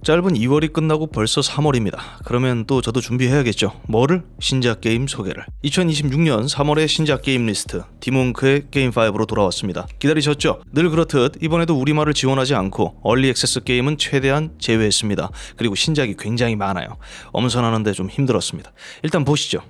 짧은 2월이 끝나고 벌써 3월입니다. 그러면 또 저도 준비해야겠죠. 뭐를? 신작 게임 소개를. 2026년 3월의 신작 게임 리스트 디몬크의 게임5로 돌아왔습니다. 기다리셨죠? 늘 그렇듯 이번에도 우리말을 지원하지 않고 얼리 액세스 게임은 최대한 제외했습니다. 그리고 신작이 굉장히 많아요. 엄선하는데 좀 힘들었습니다. 일단 보시죠.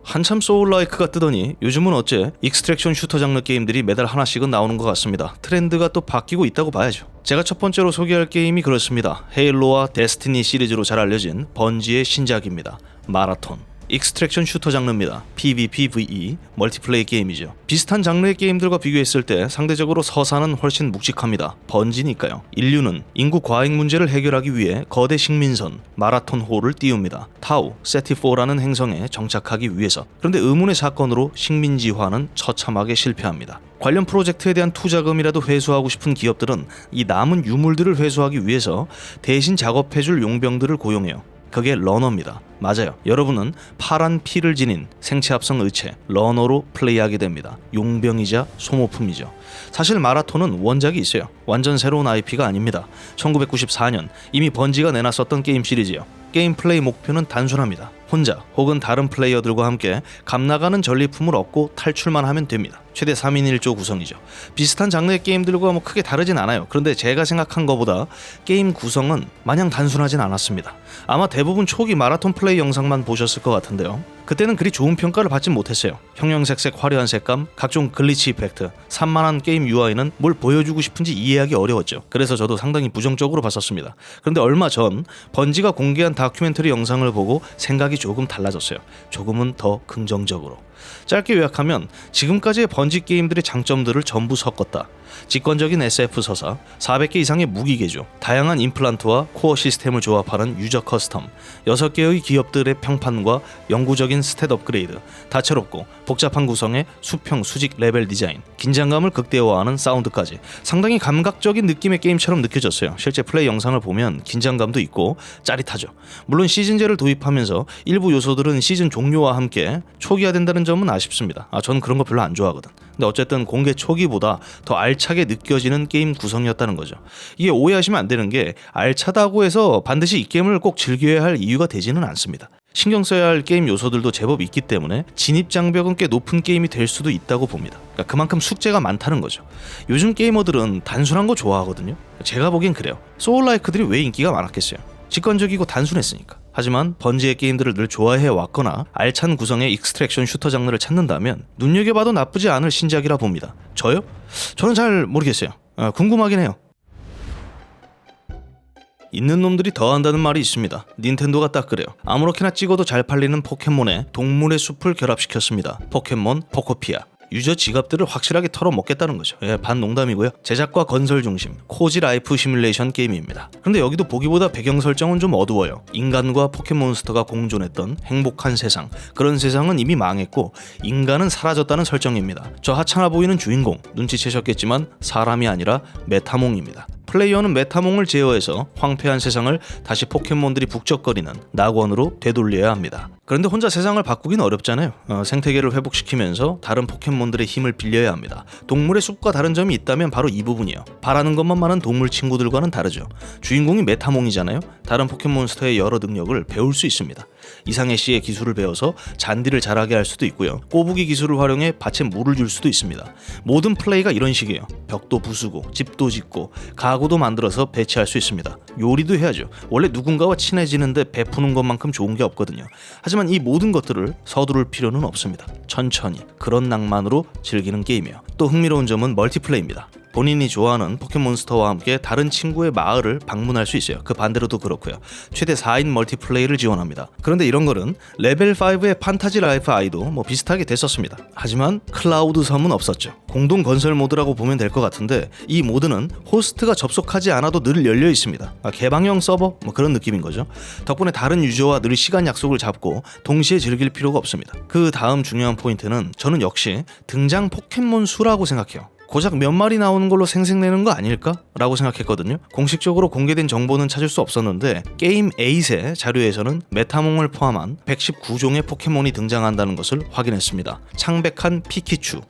한참 소울라이크가 뜨더니 요즘은 어째 익스트랙션 슈터 장르 게임들이 매달 하나씩은 나오는 것 같습니다. 트렌드가 또 바뀌고 있다고 봐야죠. 제가 첫 번째로 소개할 게임이 그렇습니다. 헤일로와 데스티니 시리즈로 잘 알려진 번지의 신작입니다. 마라톤. 익스트랙션 슈터 장르입니다. PvPvE 멀티플레이 게임이죠. 비슷한 장르의 게임들과 비교했을 때 상대적으로 서사는 훨씬 묵직합니다. 번지니까요. 인류는 인구 과잉 문제를 해결하기 위해 거대 식민선 마라톤호를 띄웁니다. 타우 세티4라는 행성에 정착하기 위해서. 그런데 의문의 사건으로 식민지화는 처참하게 실패합니다. 관련 프로젝트에 대한 투자금이라도 회수하고 싶은 기업들은 이 남은 유물들을 회수하기 위해서 대신 작업해줄 용병들을 고용해요. 그게 러너입니다. 맞아요. 여러분은 파란 피를 지닌 생체 합성 의체 러너로 플레이하게 됩니다. 용병이자 소모품이죠. 사실 마라톤은 원작이 있어요. 완전 새로운 IP가 아닙니다. 1994년 이미 번지가 내놨었던 게임 시리즈예요. 게임 플레이 목표는 단순합니다. 혼자 혹은 다른 플레이어들과 함께 값나가는 전리품을 얻고 탈출만 하면 됩니다. 최대 3인 1조 구성이죠. 비슷한 장르의 게임들과 크게 다르진 않아요. 그런데 제가 생각한 것보다 게임 구성은 마냥 단순하진 않았습니다. 아마 대부분 초기 마라톤 플레이 영상만 보셨을 것 같은데요. 그때는 그리 좋은 평가를 받진 못했어요. 형형색색 화려한 색감, 각종 글리치 이펙트, 산만한 게임 UI는 뭘 보여주고 싶은지 이해하기 어려웠죠. 그래서 저도 상당히 부정적으로 봤었습니다. 그런데 얼마 전 번지가 공개한 다큐멘터리 영상을 보고 생각이 조금 달라졌어요. 조금은 더 긍정적으로. 짧게 요약하면 지금까지의 번지 게임들의 장점들을 전부 섞었다. 직관적인 SF 서사, 400개 이상의 무기 개조, 다양한 임플란트와 코어 시스템을 조합하는 유저 커스텀, 6개의 기업들의 평판과 영구적인 스탯 업그레이드, 다채롭고 복잡한 구성의 수평 수직 레벨 디자인, 긴장감을 극대화하는 사운드까지 상당히 감각적인 느낌의 게임처럼 느껴졌어요. 실제 플레이 영상을 보면 긴장감도 있고 짜릿하죠. 물론 시즌제를 도입하면서 일부 요소들은 시즌 종료와 함께 초기화된다는 점은 아쉽습니다. 저는 그런 거 별로 안 좋아하거든. 근데 어쨌든 공개 초기보다 더 알차게 느껴지는 게임 구성이었다는 거죠. 이게 오해하시면 안 되는 게 알차다고 해서 반드시 이 게임을 꼭 즐겨야 할 이유가 되지는 않습니다. 신경 써야 할 게임 요소들도 제법 있기 때문에 진입 장벽은 꽤 높은 게임이 될 수도 있다고 봅니다. 그러니까 그만큼 숙제가 많다는 거죠. 요즘 게이머들은 단순한 거 좋아하거든요. 제가 보기엔 그래요. 소울라이크들이 왜 인기가 많았겠어요? 직관적이고 단순했으니까. 하지만 번지의 게임들을 늘 좋아해 왔거나 알찬 구성의 익스트랙션 슈터 장르를 찾는다면 눈여겨봐도 나쁘지 않을 신작이라 봅니다. 저요? 저는 잘 모르겠어요. 궁금하긴 해요. 있는 놈들이 더한다는 말이 있습니다. 닌텐도가 딱 그래요. 아무렇게나 찍어도 잘 팔리는 포켓몬에 동물의 숲을 결합시켰습니다. 포켓몬 포코피아. 유저 지갑들을 확실하게 털어먹겠다는 거죠. 반농담이고요. 제작과 건설 중심 코지 라이프 시뮬레이션 게임입니다. 그런데 여기도 보기보다 배경 설정은 좀 어두워요. 인간과 포켓몬스터가 공존했던 행복한 세상, 그런 세상은 이미 망했고 인간은 사라졌다는 설정입니다. 저 하찮아 보이는 주인공 눈치채셨겠지만 사람이 아니라 메타몽입니다. 플레이어는 메타몽을 제어해서 황폐한 세상을 다시 포켓몬들이 북적거리는 낙원으로 되돌려야 합니다. 그런데 혼자 세상을 바꾸긴 어렵잖아요. 생태계를 회복시키면서 다른 포켓몬들의 힘을 빌려야 합니다. 동물의 숲과 다른 점이 있다면 바로 이 부분이에요. 바라는 것만 많은 동물 친구들과는 다르죠. 주인공이 메타몽이잖아요. 다른 포켓몬스터의 여러 능력을 배울 수 있습니다. 이상해 씨의 기술을 배워서 잔디를 자라게 할 수도 있고요. 꼬부기 기술을 활용해 밭에 물을 줄 수도 있습니다. 모든 플레이가 이런 식이에요. 벽도 부수고 집도 짓고 가구도 만들어서 배치할 수 있습니다. 요리도 해야죠. 원래 누군가와 친해지는데 베푸는 것만큼 좋은 게 없거든요. 하지만 이 모든 것들을 서두를 필요는 없습니다. 천천히 그런 낭만으로 즐기는 게임이에요. 또 흥미로운 점은 멀티플레이입니다. 본인이 좋아하는 포켓몬스터와 함께 다른 친구의 마을을 방문할 수 있어요. 그 반대로도 그렇고요. 최대 4인 멀티플레이를 지원합니다. 그런데 이런 거는 레벨 5의 판타지 라이프 아이도 비슷하게 됐었습니다. 하지만 클라우드 섬은 없었죠. 공동 건설 모드라고 보면 될 것 같은데 이 모드는 호스트가 접속하지 않아도 늘 열려 있습니다. 개방형 서버 그런 느낌인 거죠. 덕분에 다른 유저와 늘 시간 약속을 잡고 동시에 즐길 필요가 없습니다. 그 다음 중요한 포인트는 저는 역시 등장 포켓몬 수라고 생각해요. 고작 몇 마리 나오는 걸로 생색내는 거 아닐까? 라고 생각했거든요. 공식적으로 공개된 정보는 찾을 수 없었는데 게임 8의 자료에서는 메타몽을 포함한 119종의 포켓몬이 등장한다는 것을 확인했습니다. 창백한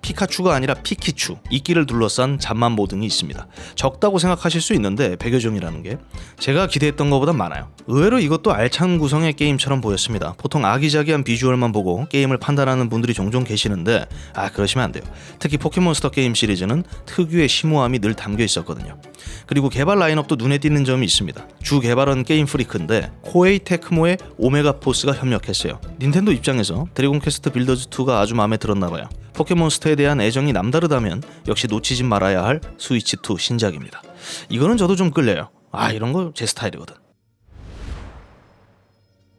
피카츄가 아니라 피키츄, 이끼를 둘러싼 잠만보 등이 있습니다. 적다고 생각하실 수 있는데 100여 종이라는 게 제가 기대했던 것보다 많아요. 의외로 이것도 알찬 구성의 게임처럼 보였습니다. 보통 아기자기한 비주얼만 보고 게임을 판단하는 분들이 종종 계시는데 그러시면 안 돼요. 특히 포켓몬스터 게임 시리즈는 특유의 심오함이 늘 담겨 있었거든요. 그리고 개발 라인업도 눈에 띄는 점이 있습니다. 주 개발은 게임 프리크인데 코에이 테크모의 오메가 포스가 협력했어요. 닌텐도 입장에서 드래곤 퀘스트 빌더즈 2가 아주 마음에 들었나봐요. 포켓몬스터에 대한 애정이 남다르다면 역시 놓치지 말아야 할 스위치2 신작입니다. 이거는 저도 좀 끌려요. 이런 거 제 스타일이거든.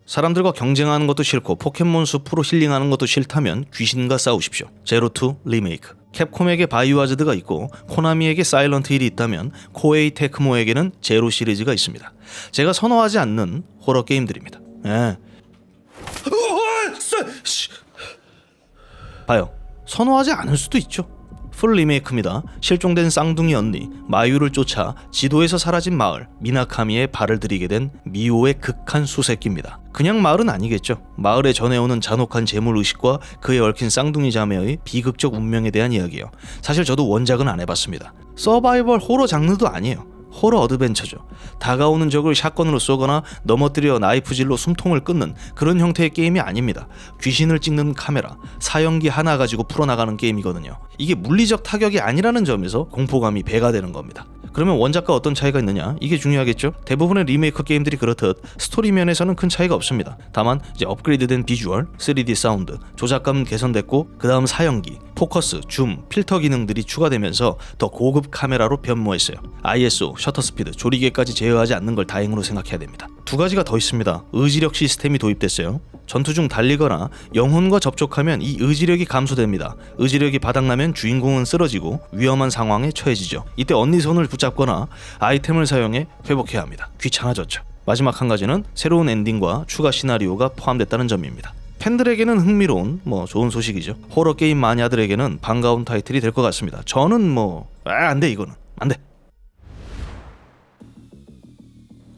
사람들과 경쟁하는 것도 싫고 포켓몬 숲으로 힐링하는 것도 싫다면 귀신과 싸우십시오. 제로2 리메이크. 캡콤에게 바이오하자드가 있고 코나미에게 사일런트 힐이 있다면 코에이 테크모에게는 제로 시리즈가 있습니다. 제가 선호하지 않는 호러 게임들입니다. 봐요. 선호하지 않을 수도 있죠. 풀 리메이크입니다. 실종된 쌍둥이 언니 마유를 쫓아 지도에서 사라진 마을 미나카미에 발을 들이게 된 미오의 극한 수색기입니다. 그냥 마을은 아니겠죠. 마을에 전해오는 잔혹한 재물의식과 그에 얽힌 쌍둥이 자매의 비극적 운명에 대한 이야기예요. 사실 저도 원작은 안 해봤습니다. 서바이벌 호러 장르도 아니에요. 호러 어드벤처죠. 다가오는 적을 샷건으로 쏘거나 넘어뜨려 나이프질로 숨통을 끊는 그런 형태의 게임이 아닙니다. 귀신을 찍는 카메라, 사형기 하나 가지고 풀어나가는 게임이거든요. 이게 물리적 타격이 아니라는 점에서 공포감이 배가 되는 겁니다. 그러면 원작과 어떤 차이가 있느냐? 이게 중요하겠죠? 대부분의 리메이크 게임들이 그렇듯 스토리 면에서는 큰 차이가 없습니다. 다만 이제 업그레이드된 비주얼, 3D 사운드, 조작감은 개선됐고 그 다음 사형기, 포커스, 줌, 필터 기능들이 추가되면서 더 고급 카메라로 변모했어요. ISO, 셔터 스피드, 조리개까지 제어하지 않는 걸 다행으로 생각해야 됩니다. 두 가지가 더 있습니다. 의지력 시스템이 도입됐어요. 전투 중 달리거나 영혼과 접촉하면 이 의지력이 감소됩니다. 의지력이 바닥나면 주인공은 쓰러지고 위험한 상황에 처해지죠. 이때 언니 손을 붙잡거나 아이템을 사용해 회복해야 합니다. 귀찮아졌죠. 마지막 한 가지는 새로운 엔딩과 추가 시나리오가 포함됐다는 점입니다. 팬들에게는 흥미로운 좋은 소식이죠. 호러 게임 마니아들에게는 반가운 타이틀이 될 것 같습니다. 저는 안돼 이거는 안돼.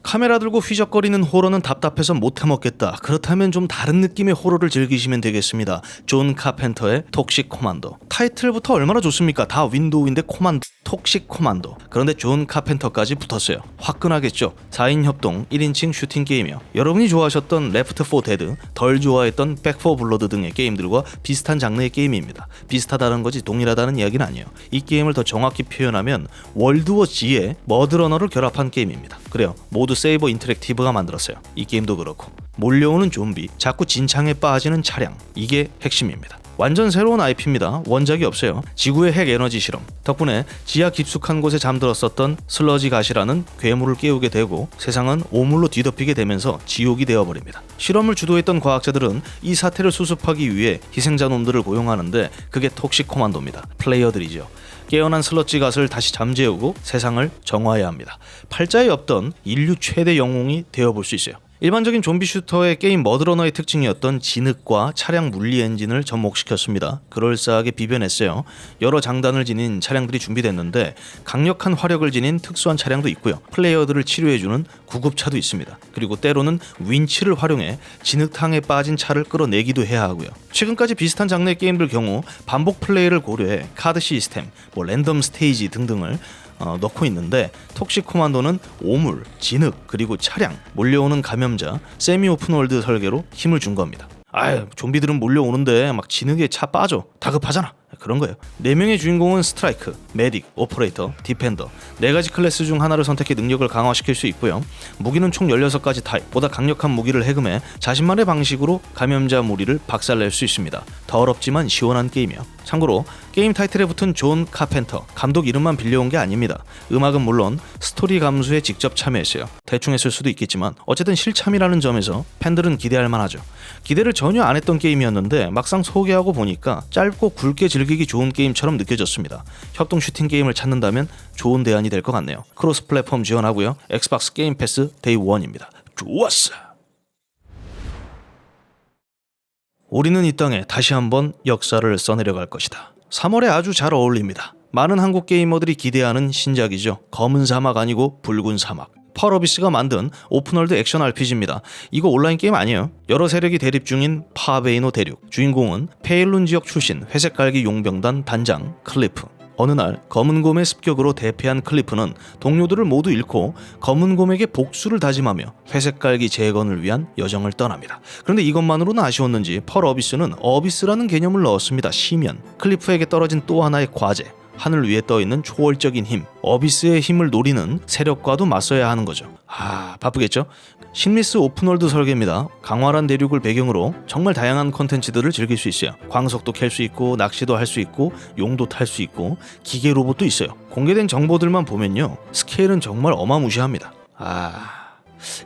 카메라 들고 휘적거리는 호러는 답답해서 못 해먹겠다. 그렇다면 좀 다른 느낌의 호러를 즐기시면 되겠습니다. 존 카펜터의 톡식 코만도. 타이틀부터 얼마나 좋습니까? 다 윈도우인데 코만도, 톡식 코만도. 그런데 존 카펜터까지 붙었어요. 화끈하겠죠. 4인 협동 1인칭 슈팅 게임이요. 여러분이 좋아하셨던 레프트 4 데드, 덜 좋아했던 백 4 블러드 등의 게임들과 비슷한 장르의 게임입니다. 비슷하다는 거지 동일하다는 이야기는 아니에요. 이 게임을 더 정확히 표현하면 월드워 G의 머드러너를 결합한 게임입니다. 그래요. 모두 세이버 인터랙티브가 만들었어요. 이 게임도 그렇고 몰려오는 좀비, 자꾸 진창에 빠지는 차량, 이게 핵심입니다. 완전 새로운 IP입니다. 원작이 없어요. 지구의 핵 에너지 실험 덕분에 지하 깊숙한 곳에 잠들었었던 슬러지 가시라는 괴물을 깨우게 되고 세상은 오물로 뒤덮이게 되면서 지옥이 되어버립니다. 실험을 주도했던 과학자들은 이 사태를 수습하기 위해 희생자 놈들을 고용하는데 그게 톡식 코만도입니다. 플레이어들이죠. 깨어난 슬러지 갓을 다시 잠재우고 세상을 정화해야 합니다. 팔자에 없던 인류 최대 영웅이 되어볼 수 있어요. 일반적인 좀비 슈터의 게임 머드러너의 특징이었던 진흙과 차량 물리 엔진을 접목시켰습니다. 그럴싸하게 비벼냈어요. 여러 장단을 지닌 차량들이 준비됐는데 강력한 화력을 지닌 특수한 차량도 있고요. 플레이어들을 치료해주는 구급차도 있습니다. 그리고 때로는 윈치를 활용해 진흙탕에 빠진 차를 끌어내기도 해야 하고요. 최근까지 비슷한 장르의 게임들 경우 반복 플레이를 고려해 카드 시스템, 랜덤 스테이지 등등을 넣고 있는데 톡식 코만도는 오물, 진흙, 그리고 차량, 몰려오는 감염자, 세미 오픈월드 설계로 힘을 준 겁니다. 좀비들은 몰려오는데 막 진흙에 차 빠져. 다급하잖아. 그런 거예요. 4명의 주인공은 스트라이크, 메딕, 오퍼레이터, 디펜더 4가지 클래스 중 하나를 선택해 능력을 강화시킬 수 있고요. 무기는 총 16가지 타입, 보다 강력한 무기를 해금해 자신만의 방식으로 감염자 무리를 박살낼 수 있습니다. 더럽지만 시원한 게임이요. 참고로 게임 타이틀에 붙은 존 카펜터, 감독 이름만 빌려온 게 아닙니다. 음악은 물론 스토리 감수에 직접 참여했어요. 대충 했을 수도 있겠지만 어쨌든 실참이라는 점에서 팬들은 기대할 만하죠. 기대를 전혀 안 했던 게임이었는데 막상 소개하고 보니까 짧고 굵게 즐기기 좋은 게임처럼 느껴졌습니다. 협동 슈팅 게임을 찾는다면 좋은 대안이 될 것 같네요. 크로스 플랫폼 지원하고요. 엑스박스 게임 패스 데이 1입니다. 좋았어. 우리는 이 땅에 다시 한번 역사를 써내려갈 것이다. 3월에 아주 잘 어울립니다. 많은 한국 게이머들이 기대하는 신작이죠. 검은 사막 아니고 붉은 사막. 펄어비스가 만든 오픈월드 액션 RPG입니다. 이거 온라인 게임 아니에요. 여러 세력이 대립 중인 파베이노 대륙. 주인공은 페일룬 지역 출신 회색갈기 용병단 단장 클리프. 어느 날 검은 곰의 습격으로 대패한 클리프는 동료들을 모두 잃고 검은 곰에게 복수를 다짐하며 회색갈기 재건을 위한 여정을 떠납니다. 그런데 이것만으로는 아쉬웠는지 펄 어비스는 어비스라는 개념을 넣었습니다. 시면. 클리프에게 떨어진 또 하나의 과제. 하늘 위에 떠있는 초월적인 힘, 어비스의 힘을 노리는 세력과도 맞서야 하는 거죠. 바쁘겠죠? 심리스 오픈월드 설계입니다. 강활한 대륙을 배경으로 정말 다양한 컨텐츠들을 즐길 수 있어요. 광석도 캘 수 있고 낚시도 할 수 있고 용도 탈 수 있고 기계 로봇도 있어요. 공개된 정보들만 보면요, 스케일은 정말 어마무시합니다.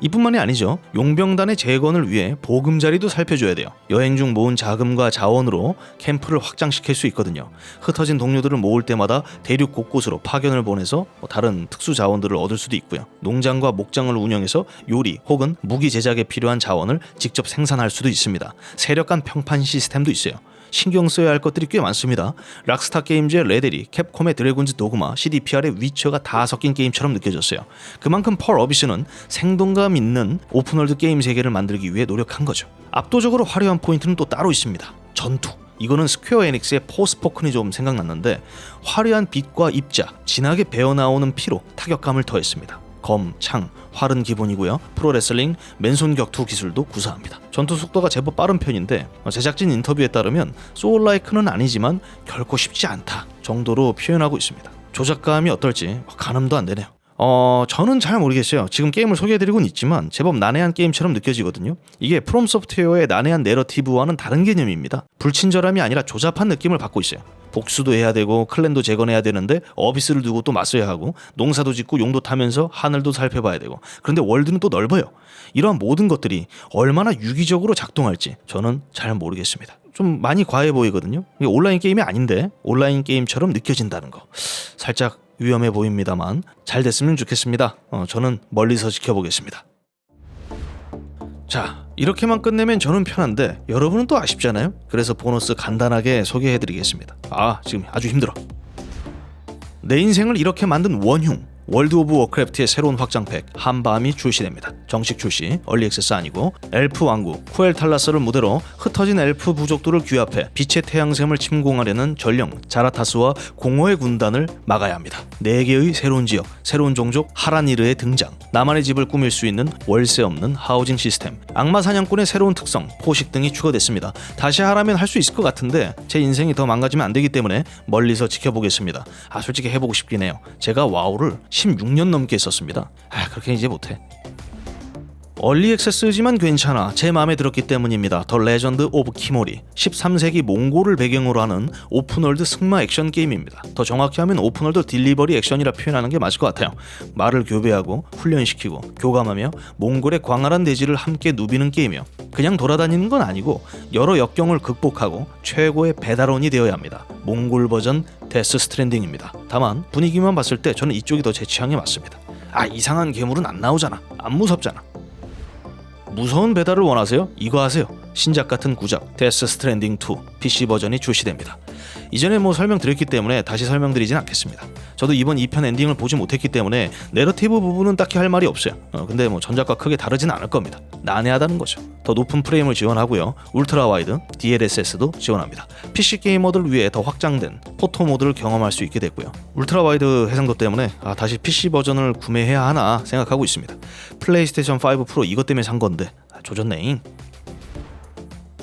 이뿐만이 아니죠. 용병단의 재건을 위해 보금자리도 살펴줘야 돼요. 여행 중 모은 자금과 자원으로 캠프를 확장시킬 수 있거든요. 흩어진 동료들을 모을 때마다 대륙 곳곳으로 파견을 보내서 다른 특수 자원들을 얻을 수도 있고요. 농장과 목장을 운영해서 요리 혹은 무기 제작에 필요한 자원을 직접 생산할 수도 있습니다. 세력 간 평판 시스템도 있어요. 신경 써야 할 것들이 꽤 많습니다. 락스타 게임즈의 레데리, 캡콤의 드래곤즈 도그마, CDPR의 위쳐가 다 섞인 게임처럼 느껴졌어요. 그만큼 펄 어비스는 생동감 있는 오픈월드 게임 세계를 만들기 위해 노력한 거죠. 압도적으로 화려한 포인트는 또 따로 있습니다. 전투. 이거는 스퀘어 에닉스의 포스포큰이 좀 생각났는데 화려한 빛과 입자, 진하게 배어나오는 피로 타격감을 더했습니다. 검, 창, 활은 기본이고요. 프로레슬링, 맨손 격투 기술도 구사합니다. 전투 속도가 제법 빠른 편인데 제작진 인터뷰에 따르면 소울라이크는 아니지만 결코 쉽지 않다 정도로 표현하고 있습니다. 조작감이 어떨지 가늠도 안 되네요. 저는 잘 모르겠어요. 지금 게임을 소개해드리고는 있지만 제법 난해한 게임처럼 느껴지거든요. 이게 프롬 소프트웨어의 난해한 내러티브와는 다른 개념입니다. 불친절함이 아니라 조잡한 느낌을 받고 있어요. 복수도 해야 되고 클랜도 재건해야 되는데 어비스를 두고 또 맞서야 하고 농사도 짓고 용도 타면서 하늘도 살펴봐야 되고, 그런데 월드는 또 넓어요. 이러한 모든 것들이 얼마나 유기적으로 작동할지 저는 잘 모르겠습니다. 좀 많이 과해 보이거든요. 이게 온라인 게임이 아닌데 온라인 게임처럼 느껴진다는 거 살짝 위험해 보입니다만 잘 됐으면 좋겠습니다. 저는 멀리서 지켜보겠습니다. 자, 이렇게만 끝내면 저는 편한데 여러분은 또 아쉽잖아요. 그래서 보너스 간단하게 소개해드리겠습니다. 지금 아주 힘들어. 내 인생을 이렇게 만든 원흉, 월드 오브 워크래프트의 새로운 확장팩 한밤이 출시됩니다. 정식 출시, 얼리 액세스 아니고 엘프 왕국 쿠엘탈라스를 무대로 흩어진 엘프 부족들을 규합해 빛의 태양샘을 침공하려는 전령 자라타스와 공허의 군단을 막아야 합니다. 4개의 새로운 지역, 새로운 종족 하라니르의 등장, 나만의 집을 꾸밀 수 있는 월세 없는 하우징 시스템, 악마 사냥꾼의 새로운 특성, 포식 등이 추가됐습니다. 다시 하라면 할 수 있을 것 같은데 제 인생이 더 망가지면 안 되기 때문에 멀리서 지켜보겠습니다. 솔직히 해보고 싶긴 해요. 제가 와우를 16년 넘게 했었습니다. 그렇게 이제 못해. 얼리 액세스지만 괜찮아. 제 마음에 들었기 때문입니다. 더 레전드 오브 키모리. 13세기 몽골을 배경으로 하는 오픈월드 승마 액션 게임입니다. 더 정확히 하면 오픈월드 딜리버리 액션이라 표현하는 게 맞을 것 같아요. 말을 교배하고 훈련시키고 교감하며 몽골의 광활한 대지를 함께 누비는 게임이요. 그냥 돌아다니는 건 아니고 여러 역경을 극복하고 최고의 배달원이 되어야 합니다. 몽골 버전 데스 스트랜딩입니다. 다만 분위기만 봤을 때 저는 이쪽이 더 제 취향에 맞습니다. 이상한 괴물은 안 나오잖아. 안 무섭잖아. 무서운 배달을 원하세요? 이거 하세요. 신작 같은 구작 데스 스트랜딩 2 PC 버전이 출시됩니다. 이전에 설명드렸기 때문에 다시 설명드리진 않겠습니다. 저도 이번 2편 엔딩을 보지 못했기 때문에 내러티브 부분은 딱히 할 말이 없어요. 근데 전작과 크게 다르진 않을 겁니다. 난해하다는 거죠. 더 높은 프레임을 지원하고요. 울트라 와이드, DLSS도 지원합니다. PC 게이머들을 위해 더 확장된 포토 모드를 경험할 수 있게 됐고요. 울트라 와이드 해상도 때문에 다시 PC 버전을 구매해야 하나 생각하고 있습니다. 플레이스테이션 5 프로 이것 때문에 산 건데 조졌네.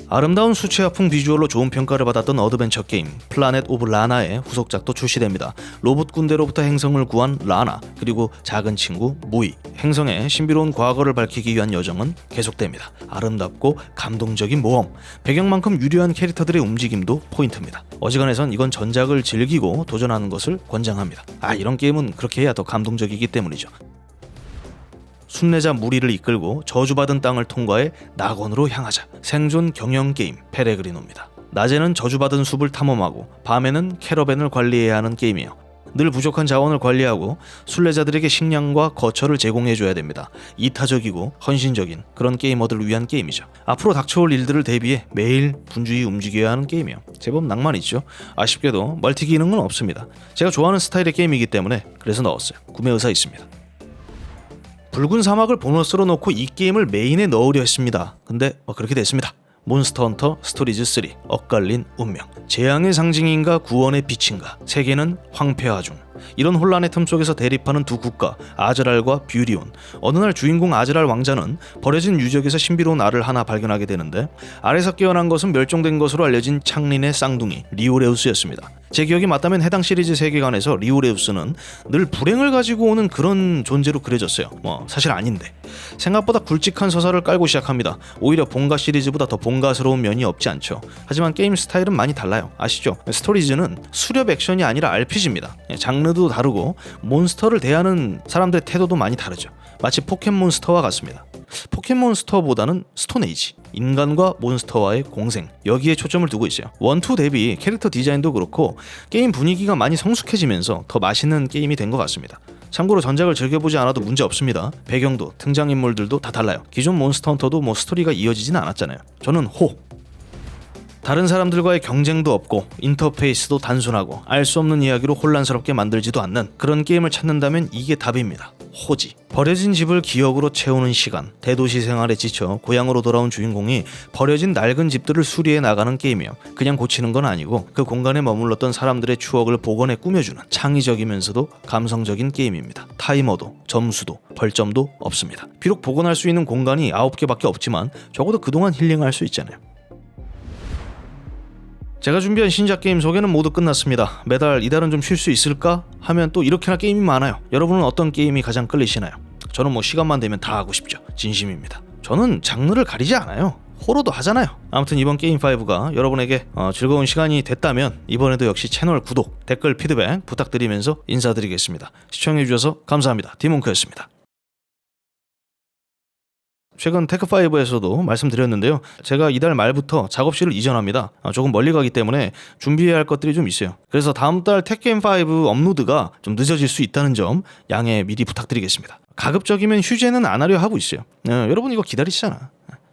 아름다운 수채화풍 비주얼로 좋은 평가를 받았던 어드벤처 게임 플라넷 오브 라나의 후속작도 출시됩니다. 로봇 군대로부터 행성을 구한 라나, 그리고 작은 친구 무이, 행성의 신비로운 과거를 밝히기 위한 여정은 계속됩니다. 아름답고 감동적인 모험, 배경만큼 유려한 캐릭터들의 움직임도 포인트입니다. 어지간해선 이건 전작을 즐기고 도전하는 것을 권장합니다. 이런 게임은 그렇게 해야 더 감동적이기 때문이죠. 순례자 무리를 이끌고 저주받은 땅을 통과해 낙원으로 향하자. 생존 경영 게임 페레그리노입니다. 낮에는 저주받은 숲을 탐험하고 밤에는 캐러밴을 관리해야 하는 게임이에요. 늘 부족한 자원을 관리하고 순례자들에게 식량과 거처를 제공해줘야 됩니다. 이타적이고 헌신적인 그런 게이머들을 위한 게임이죠. 앞으로 닥쳐올 일들을 대비해 매일 분주히 움직여야 하는 게임이요. 제법 낭만 있죠. 아쉽게도 멀티 기능은 없습니다. 제가 좋아하는 스타일의 게임이기 때문에 그래서 넣었어요. 구매 의사 있습니다. 붉은 사막을 보너스로 놓고 이 게임을 메인에 넣으려 했습니다. 근데 그렇게 됐습니다. 몬스터 헌터 스토리즈 3 엇갈린 운명. 재앙의 상징인가 구원의 빛인가. 세계는 황폐화 중. 이런 혼란의 틈 속에서 대립하는 두 국가 아즈랄과 뷰리온. 어느 날 주인공 아즈랄 왕자는 버려진 유적에서 신비로운 알을 하나 발견하게 되는데 알에서 깨어난 것은 멸종된 것으로 알려진 창린의 쌍둥이 리오레우스였습니다. 제 기억이 맞다면 해당 시리즈 세계관에서 리오레우스는 늘 불행을 가지고 오는 그런 존재로 그려졌어요. 사실 아닌데 생각보다 굵직한 서사를 깔고 시작합니다. 오히려 본가 시리즈보다 더 본가스러운 면이 없지 않죠. 하지만 게임 스타일은 많이 달라요. 아시죠? 스토리즈는 수렵 액션이 아니라 RPG입니다. 장르도 다르고 몬스터를 대하는 사람들의 태도도 많이 다르죠. 마치 포켓몬스터와 같습니다. 포켓몬스터보다는 스톤에이지, 인간과 몬스터와의 공생, 여기에 초점을 두고 있어요. 1, 2 대비 캐릭터 디자인도 그렇고 게임 분위기가 많이 성숙해지면서 더 맛있는 게임이 된 것 같습니다. 참고로 전작을 즐겨보지 않아도 문제 없습니다. 배경도 등장인물들도 다 달라요. 기존 몬스터 헌터도 스토리가 이어지진 않았잖아요. 저는 다른 사람들과의 경쟁도 없고 인터페이스도 단순하고 알 수 없는 이야기로 혼란스럽게 만들지도 않는 그런 게임을 찾는다면 이게 답입니다. 호지. 버려진 집을 기억으로 채우는 시간. 대도시 생활에 지쳐 고향으로 돌아온 주인공이 버려진 낡은 집들을 수리해 나가는 게임이요. 그냥 고치는 건 아니고 그 공간에 머물렀던 사람들의 추억을 복원해 꾸며주는 창의적이면서도 감성적인 게임입니다. 타이머도 점수도 벌점도 없습니다. 비록 복원할 수 있는 공간이 9개밖에 없지만 적어도 그동안 힐링할 수 있잖아요. 제가 준비한 신작 게임 소개는 모두 끝났습니다. 매달 이달은 좀 쉴 수 있을까? 하면 또 이렇게나 게임이 많아요. 여러분은 어떤 게임이 가장 끌리시나요? 저는 시간만 되면 다 하고 싶죠. 진심입니다. 저는 장르를 가리지 않아요. 호러도 하잖아요. 아무튼 이번 게임5가 여러분에게 즐거운 시간이 됐다면 이번에도 역시 채널 구독, 댓글, 피드백 부탁드리면서 인사드리겠습니다. 시청해주셔서 감사합니다. 디몽크였습니다. 최근 테크5에서도 말씀드렸는데요. 제가 이달 말부터 작업실을 이전합니다. 조금 멀리 가기 때문에 준비해야 할 것들이 좀 있어요. 그래서 다음 달 테크게임5 업로드가 좀 늦어질 수 있다는 점 양해 미리 부탁드리겠습니다. 가급적이면 휴재는 안 하려 하고 있어요. 여러분 이거 기다리시잖아.